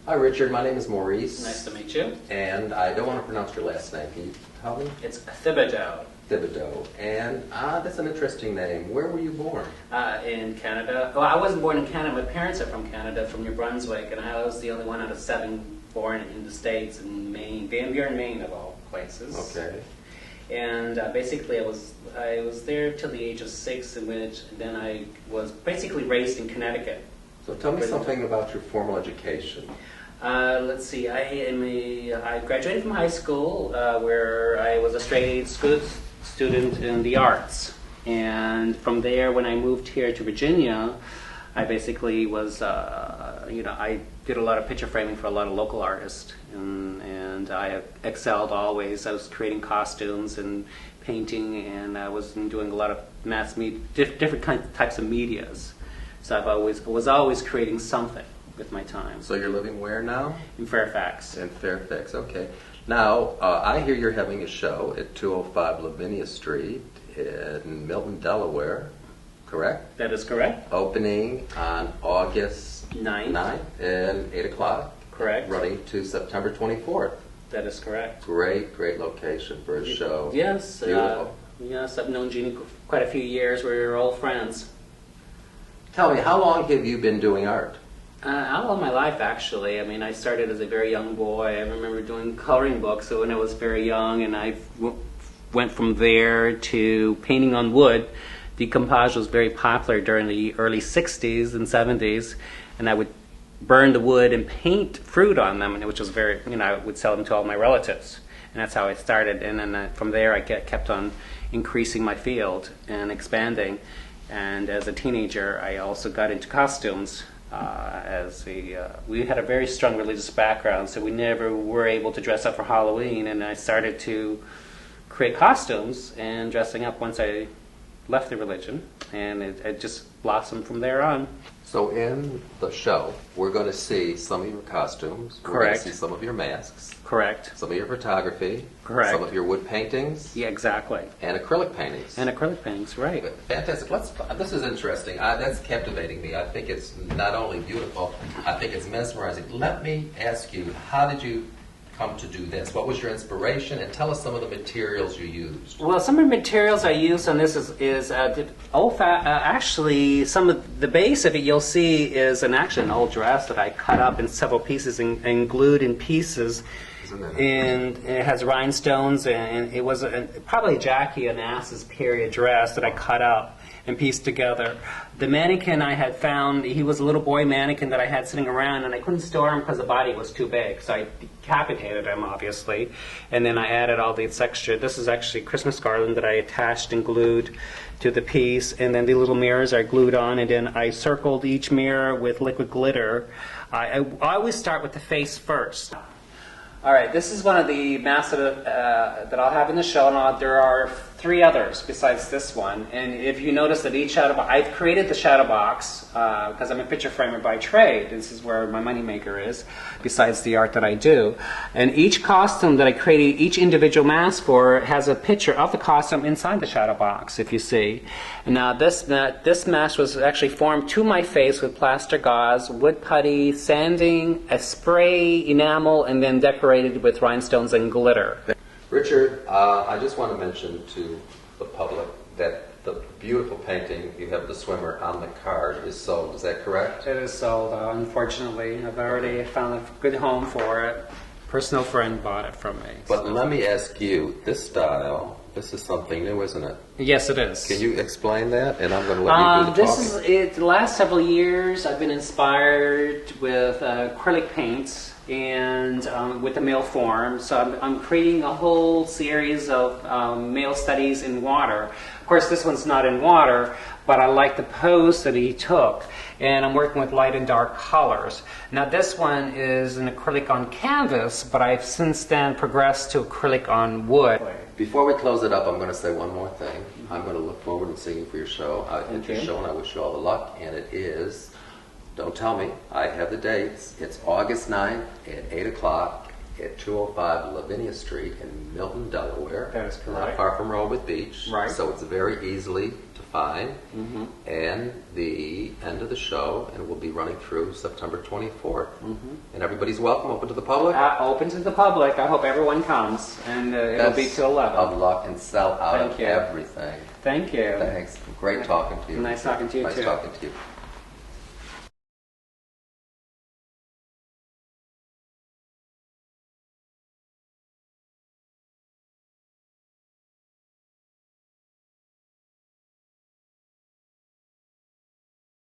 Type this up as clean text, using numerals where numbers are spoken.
Hi Richard, my name is Maurice. Nice to meet you. And I don't want to pronounce your last name. Can you tell me? It's Thibodeau. Thibodeau. And that's an interesting name. Where were you born? In Canada. Well, I wasn't born in Canada. My parents are from Canada, from New Brunswick, and I was the only one out of 7 born in the States, in Maine, Van Buren, Maine, of all places. Okay. And basically, I was there till the age of 6, in which then I was basically raised in Connecticut. So tell me something about your formal education. Let's see. I graduated from high school, where I was a straight-A student in the arts, and from there, when I moved here to Virginia, I basically was, I did a lot of picture framing for a lot of local artists, and I excelled always. I was creating costumes and painting, and I was doing a lot of different types of medias. So I was always creating something with my time. So you're living where now? In Fairfax. In Fairfax, okay. Now, I hear you're having a show at 205 Lavinia Street in Milton, Delaware, correct? That is correct. Opening on August 9th. at 8 o'clock. Correct. Running to September 24th. That is correct. Great location for a show. Yes. Beautiful. Yes, I've known Jeanie quite a few years. We're old friends. Tell me, how long have you been doing art? All of my life, actually. I mean, I started as a very young boy. I remember doing coloring books when I was very young, and I went from there to painting on wood. Decoupage was very popular during the early 60s and 70s, and I would burn the wood and paint fruit on them, which was very, I would sell them to all my relatives. And that's how I started. And then from there, I kept on increasing my field and expanding. And as a teenager, I also got into costumes. We had a very strong religious background, so we never were able to dress up for Halloween. And I started to create costumes and dressing up once I left the religion, and it just blossomed from there on. So in the show, we're going to see some of your costumes. Correct. We're going to see some of your masks. Correct. Some of your photography. Correct. Some of your wood paintings. Yeah, exactly. And acrylic paintings. And acrylic paintings, right. Fantastic. This is interesting. That's captivating me. I think it's not only beautiful, I think it's mesmerizing. Let me ask you, how did you come to do this? What was your inspiration? And tell us some of the materials you used. Well, some of the materials I used on this actually, some of the base of it you'll see is an old dress that I cut up in several pieces and glued in pieces. And it has rhinestones, and it was probably Jackie Onassis period dress that I cut up and pieced together. The mannequin I had found, he was a little boy mannequin that I had sitting around, and I couldn't store him because the body was too big, so I decapitated him, obviously, and then I added all the extra. This is actually Christmas garland that I attached and glued to the piece, and then the little mirrors I glued on, and then I circled each mirror with liquid glitter. I always start with the face first. All right, this is one of the masks that I'll have in the show, and there are 3 others besides this one. And if you notice that each shadow box, I've created the shadow box because I'm a picture framer by trade. This is where my moneymaker is, besides the art that I do. And each costume that I created, each individual mask for, has a picture of the costume inside the shadow box, if you see. And now this mask was actually formed to my face with plaster gauze, wood putty, sanding, a spray enamel, and then decorated with rhinestones and glitter. Richard, I just want to mention to the public that the beautiful painting you have of the swimmer on the card is sold. Is that correct? It is sold, unfortunately. I've already found a good home for it. Personal friend bought it from me. But let me ask you, this style, this is something new, isn't it? Yes, it is. Can you explain that? And I'm going to let you do the talking. The last several years, I've been inspired with acrylic paints and with the male form. So I'm creating a whole series of male studies in water. Of course, this one's not in water, but I like the pose that he took. And I'm working with light and dark colors. Now this one is an acrylic on canvas, but I've since then progressed to acrylic on wood. Before we close it up, I'm going to say one more thing. I'm going to look forward to seeing you for your show. Your show, and I wish you all the luck. And it is, don't tell me, I have the dates. It's August 9th at 8 o'clock at 205 Lavinia Street in Milton, Delaware. That is correct. Not far from Rehoboth Beach. Right. So it's very easily to fine. And the end of the show, and we'll be running through September 24th. And everybody's welcome, open to the public. Open to the public. I hope everyone comes, and it'll be till 11. Of luck and sell out Thank of you. everything. Thank you. Thanks. Great talking to you. Nice talking to you, Nice too. talking to you.